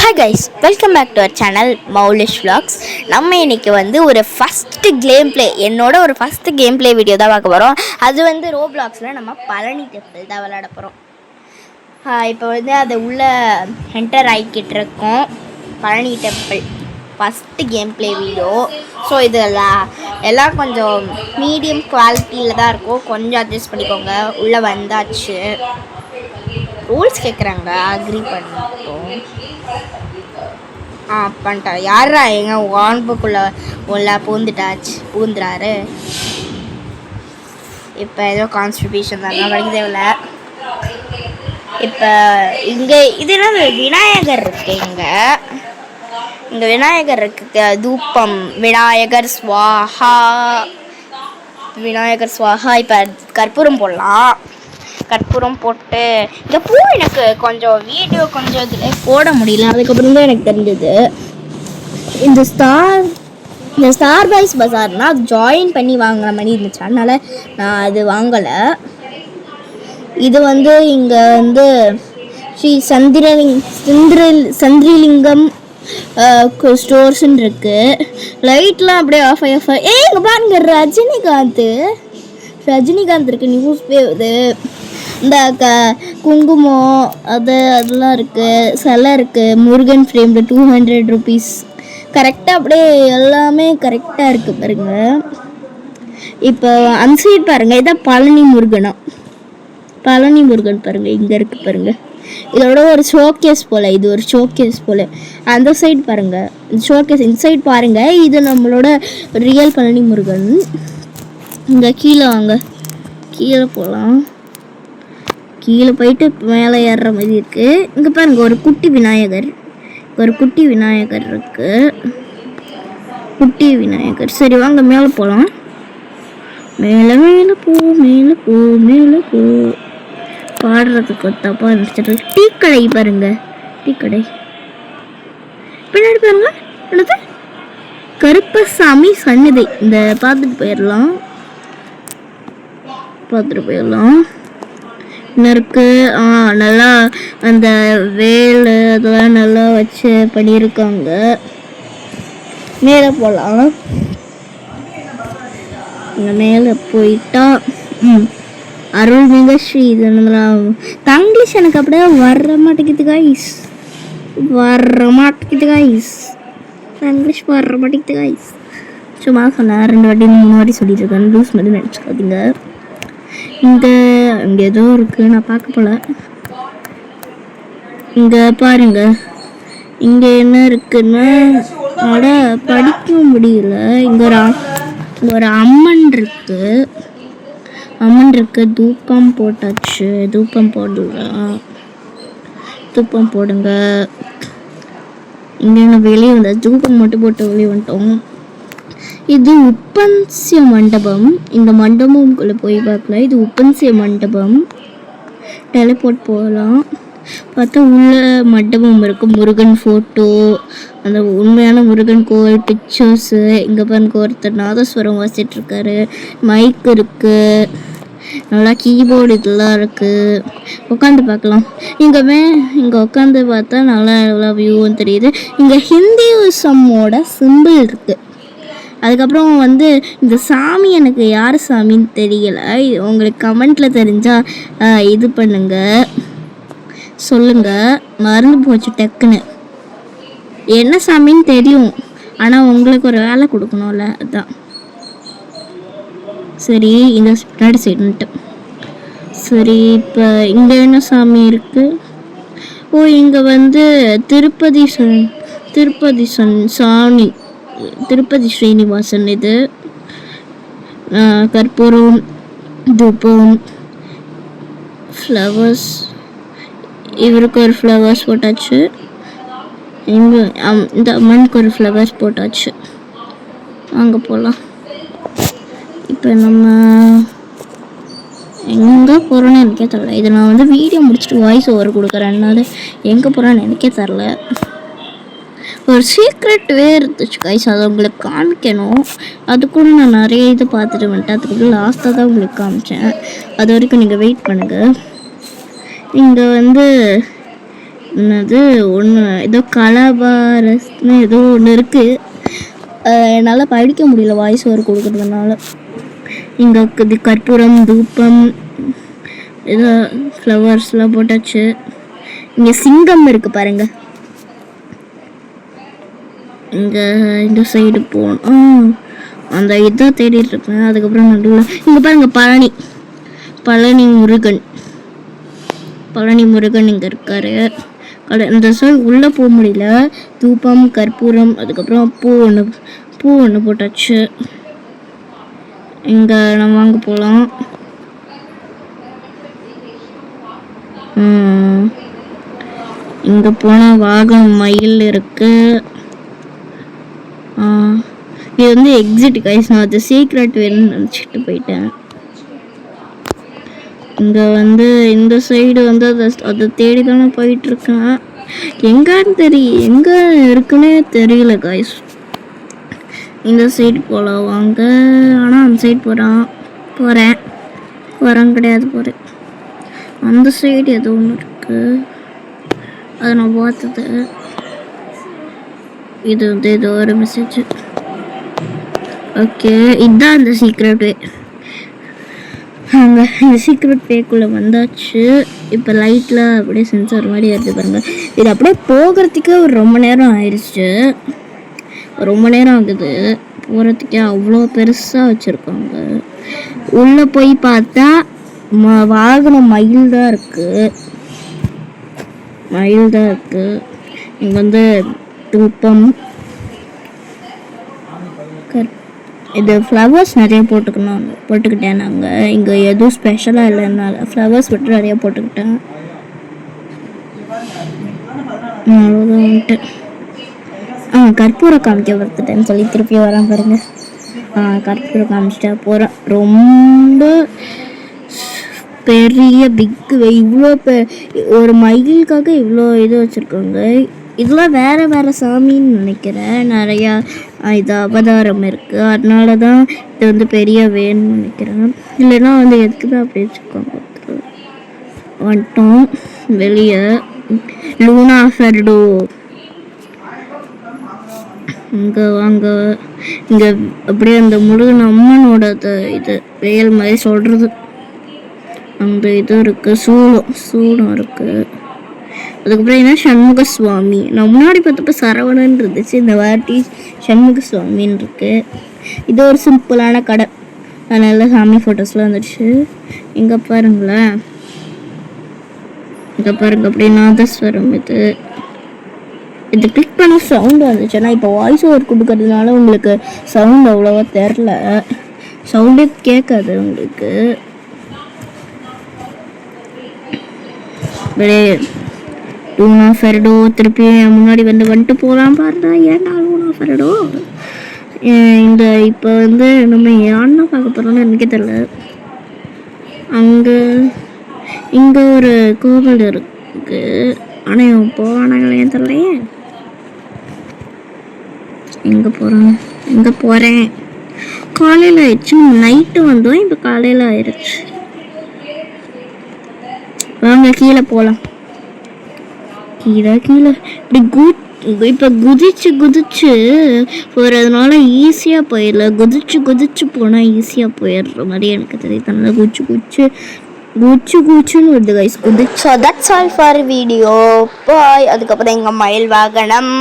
Hi guys, welcome back to our channel Moulish vlogs. நம்ம இன்னைக்கு ஒரு first game play first game play video தான் பார்க்க போகிறோம். அது ரோப்ளாக்ஸில் நம்ம பழனி டெம்பிள் தான் விளையாட போகிறோம். இப்போ அது உள்ளே என்டர் ஆகிக்கிட்டு இருக்கோம். Palani temple first game play video. So இது எல்லாம் கொஞ்சம் மீடியம் குவாலிட்டியில் தான் இருக்கும், கொஞ்சம் அட்ஜஸ்ட் பண்ணிக்கோங்க. உள்ளே வந்தாச்சு, ரூல்ஸ் கேட்குறாங்க, அக்ரி பண்ணிட்டோம். பண்ணிட்டா யாரா எங்க வான்புக்குள்ளே உள்ள பூந்துறாரு. இப்போ ஏதோ கான்ஸ்டிபியூஷன் தானே படிக்க தேவையில்ல. இப்போ இங்கே இது என்ன விநாயகர் இருக்கு. இங்கே விநாயகர் இருக்கு. தூப்பம் விநாயகர் ஸ்வாஹா, விநாயகர் ஸ்வாஹா. இப்போ கற்பூரம் போடலாம். கற்பூரம் போட்டு இந்த பூ எனக்கு கொஞ்சம் வீடியோ கொஞ்சம் இதில் போட முடியல, அதுக்கப்புறம் தான் எனக்கு தெரிஞ்சது. இந்த ஸ்டார் பாய்ஸ் பஜார்னா ஜாயின் பண்ணி வாங்குற மாதிரி இருந்துச்சு, அதனால் நான் அது வாங்கலை. இது இங்கே ஸ்ரீ சந்திரலிங்கம் ஸ்டோர்ஸ்ன்னு இருக்குது. லைட்லாம் அப்படியே ஆஃப் இங்கே பாருங்க, ரஜினிகாந்த் இருக்குது. நியூஸ் பேவுது. இந்த குங்குமம் அதெல்லாம் இருக்குது. சிலை இருக்குது. முருகன் ஃப்ரேமில் 200 rupees. கரெக்டாக அப்படியே எல்லாமே கரெக்டாக இருக்குது பாருங்க. இப்போ அந்த சைடு பாருங்கள், இதான் பழனி முருகன் பாருங்கள், இங்கே இருக்குது பாருங்கள். இதோட ஒரு ஷோகேஸ் போல், இது ஒரு ஷோகேஸ் போல். அந்த சைடு பாருங்கள், ஷோகேஸ் இந்த சைடு பாருங்கள், இது நம்மளோட ரியல் பழனி முருகன். இங்கே கீழே வாங்க, கீழே போகலாம். கீழே போயிட்டு மேலே ஏறுற மாதிரி இருக்குது. இங்கே பாருங்க, ஒரு குட்டி விநாயகர் இருக்குது. குட்டி விநாயகர். சரி வாங்க மேலே போகலாம். மேலே போ. பாடுறதுக்கு தப்பா இருந்துச்சு. டீ கடை பாருங்க, டீ கடை பின்னாடி பாருங்க. என்னது கருப்பசாமி சன்னதி. இந்த பார்த்துட்டு போயிடலாம். இருக்கு. நல்லா அந்த வேலை அதெல்லாம் நல்லா வச்சு பண்ணியிருக்காங்க. மேலே போகலாம். இங்கே மேலே போயிட்டா அருள்மிகு ஸ்ரீ தங்கிலீஷ் எனக்கு அப்படியே வர மாட்டேங்குது காய்ஸ். இங்கிலீஷ் வர மாட்டேங்குது காய்ஸ். சும்மா சொன்னேன், 2 வாட்டி 3 வாட்டி சொல்லிட்டு இருக்கேன். லூஸ் மாதிரி நினச்சிக்காதீங்க. இங்கே ஏதோ இருக்குது, நான் பார்க்க போல. இங்கே பாருங்க, இங்கே என்ன இருக்குன்னா படிக்க முடியல. இங்கே ஒரு அம்மன் இருக்கு. தூப்பம் போட்டாச்சு. தூப்பம் போடுங்க. இங்கே என்ன வெளியே வந்தா தூப்பம் மட்டும் போட்டு வெளியே வந்துட்டோம். இது உப்பன்சிய மண்டபம். இந்த மண்டபம்குள்ளே போய் பார்க்கலாம். இது உப்பன்சிய மண்டபம். டெலிபோர்ட் போகலாம். பார்த்தா உள்ள மண்டபம் இருக்குது. முருகன் ஃபோட்டோ, அந்த உண்மையான முருகன் கோவில் பிக்சர்ஸு. இங்கே பாருங்க, ஒருத்தர் நாதஸ்வரம் வாசிட்டுருக்காரு. மைக் இருக்குது, நல்லா கீபோர்டு இதெல்லாம் இருக்குது. உட்காந்து பார்க்கலாம். இங்கே உட்காந்து பார்த்தா நல்லா எவ்வளோ வியூன்னு தெரியுது. இங்கே ஹிந்துசமோட சிம்பிள் இருக்குது. அதுக்கப்புறம் இந்த சாமி எனக்கு யார் சாமின்னு தெரியலை. உங்களுக்கு கமெண்ட்டில் தெரிஞ்சால் இது பண்ணுங்க, சொல்லுங்கள். மறந்து போச்சு டக்குன்னு. என்ன சாமின்னு தெரியும், ஆனால் உங்களுக்கு ஒரு வேலை கொடுக்கணும்ல, அதுதான். சரி, இந்த பின்னாடி சைடுன்ட்டு. சரி, இப்போ இங்கே என்ன சாமி இருக்குது? இங்கே திருப்பதி ஸ்ரீனிவாசன். இது கற்பூரம், தூபம், ஃப்ளவர்ஸ். இவருக்கு ஒரு ஃப்ளவர்ஸ் போட்டாச்சு. இந்த அம்மனுக்கு ஒரு ஃப்ளவர்ஸ் போட்டாச்சு. அங்கே போகலாம். இப்போ நம்ம எங்கே போகிறோன்னு எனக்கே தரல. இதை நான் வீடியோ முடிச்சுட்டு வாய்ஸ் ஓவர் கொடுக்குறேன். அதனால எங்கே போகிறேன்னு எனக்கே தரல. ஒரு சீக்ரெட் வே இருந்துச்சு கைஸ், அதை உங்களுக்கு காமிக்கணும். அதுக்குள்ள நான் நிறைய இது பார்த்துட்டு வந்துட்டேன். அதுக்கப்புறம் லாஸ்ட்டாக தான் உங்களுக்கு காமிச்சேன். அது வரைக்கும் நீங்கள் வெயிட் பண்ணுங்கள். இங்கே என்னது ஒன்று ஏதோ கலபாரஸ்னு ஏதோ ஒன்று இருக்குது. என்னால் படிக்க முடியல வாய்ஸ் ஓவர் கொடுக்குறதுனால. இங்கே இது கற்பூரம் தூபம் ஏதோ ஃப்ளவர்ஸ்லாம் போட்டாச்சு. இங்கே சிங்கம் இருக்குது பாருங்க. இங்கே இந்த சைடு போகணும். அந்த இதை தேடிட்டு இருப்பேன். அதுக்கப்புறம் நடுவில் இங்கே பாருங்க பழனி முருகன் இங்கே இருக்காரு. அந்த சைடு உள்ளே போக முடியல. தூபம் கற்பூரம் அதுக்கப்புறம் பூ ஒன்று போட்டாச்சு. இங்கே நம்ம வாங்க போகலாம். இங்கே போனால் வாகனம் மயில் இருக்கு. இது வந்து எக்ஸிட் கைஸ். நான் அது சீக்ரெட் வேணும்னு நினச்சிட்டு போயிட்டேன். இங்கே வந்து இந்த சைடு வந்து அதை தேடி தானே போயிட்டுருக்கேன். எங்கே இருக்குன்னே தெரியல கைஸ். இந்த சைடு போகலாம் வாங்க. ஆனால் அந்த சைடு போகிறேன் கிடையாது. அந்த சைடு ஏதோ ஒன்று இருக்குது. அதை நான் பார்த்தது. இது வந்து ஏதோ ஒரு மெசேஜ். ஓகே, இதுதான் அந்த சீக்ரெட் வே. அங்கே இந்த சீக்ரெட் வேக்குள்ளே வந்தாச்சு. இப்போ லைட்டில் அப்படியே சென்சார் மாதிரி எடுத்து பாருங்க. இது அப்படியே போகிறதுக்கே ரொம்ப நேரம் ஆயிடுச்சு. ரொம்ப நேரம் ஆகுது போகிறதுக்கே. அவ்வளோ பெருசாக வச்சுருக்காங்க. உள்ளே போய் பார்த்தா வாகனம் மயில் தான் இருக்குது. இங்கே வந்து தூப்பம் இது ஃப்ளவர்ஸ் நிறைய போட்டுக்கிட்டேன். நாங்கள் இங்கே எதுவும் ஸ்பெஷலாக இல்லைனால ஃப்ளவர்ஸ் மட்டும் நிறைய போட்டுக்கிட்டேன். அவ்வளோதான் வந்துட்டு. கற்பூரம் காமிக்க வந்துட்டேன்னு சொல்லி திருப்பி வரேன் பாருங்க. கற்பூரம் காமிச்சிட்டா போகிறேன். ரொம்ப பெரிய இவ்வளோ ஒரு மயிலுக்காக இவ்வளோ இது வச்சுருக்காங்க. இதெல்லாம் வேறு சாமின்னு நினைக்கிறேன். நிறையா இது அவதாரம் இருக்குது. அதனால தான் இது வந்து பெரிய வேணும்னு நினைக்கிறேன். இல்லைன்னா வந்து எதுக்கு தான் அப்படி வச்சுருக்காங்க. வந்துட்டோம் வெளியே. லூனா ஃபெர்டோ இங்கே வாங்க. இங்கே அப்படியே அந்த முருகன் அம்மனோட இது வேல் மாதிரி சொல்கிறது. அந்த இது இருக்குது. சூடம் இருக்குது. அதுக்கப்புறம் என்ன சண்முக சுவாமி. நான் முன்னாடி பார்த்தப்ப சரவணன் இருந்துச்சு. இந்த வாட்டி சண்முக சுவாமின்னு இருக்கு. இது ஒரு சிம்பிளான கடை. நல்ல சாமி ஃபோட்டோஸ்லாம் வந்துடுச்சு. இங்கே பாருங்களேன். இங்கே பாருங்க அப்படியே நாதஸ்வரம். இது கிளிக் பண்ண சவுண்டு வந்துச்சு. ஆனால் இப்போ வாய்ஸ் ஓவர் கொடுக்கறதுனால உங்களுக்கு சவுண்ட் அவ்வளோவா தெரில. சவுண்டே கேட்காது உங்களுக்கு. லூனா ஃபெர்டோ திருப்பி முன்னாடி வந்துட்டு போகலாம் பாருடா. ஏன்டா லூனா ஃபெர்டோ இந்த இப்போ வந்து நம்ம யாருன்னா பார்க்க போகிறோம்னு எனக்கே தெரியல. இங்கே ஒரு கோவில் இருக்கு. ஆனால் போவானாங்களே தெரியலையே. எங்கே போகிறேன். காலையில் ஆயிடுச்சு. நைட்டு வந்தோம். இப்போ காலையில் ஆயிடுச்சு. வாங்க கீழே போகலாம். கீழே இப்படி இப்போ குதிச்சு போகிறதுனால ஈஸியாக போயிடலாம். குதிச்சு போனால் ஈஸியாக போயிடுற மாதிரி எனக்கு தெரியுது. அதனால குச்சுன்னு வருது கைஸ். குதிச்சு. So that's all for video பாய். அதுக்கப்புறம் எங்கள் மயில் வாகனம்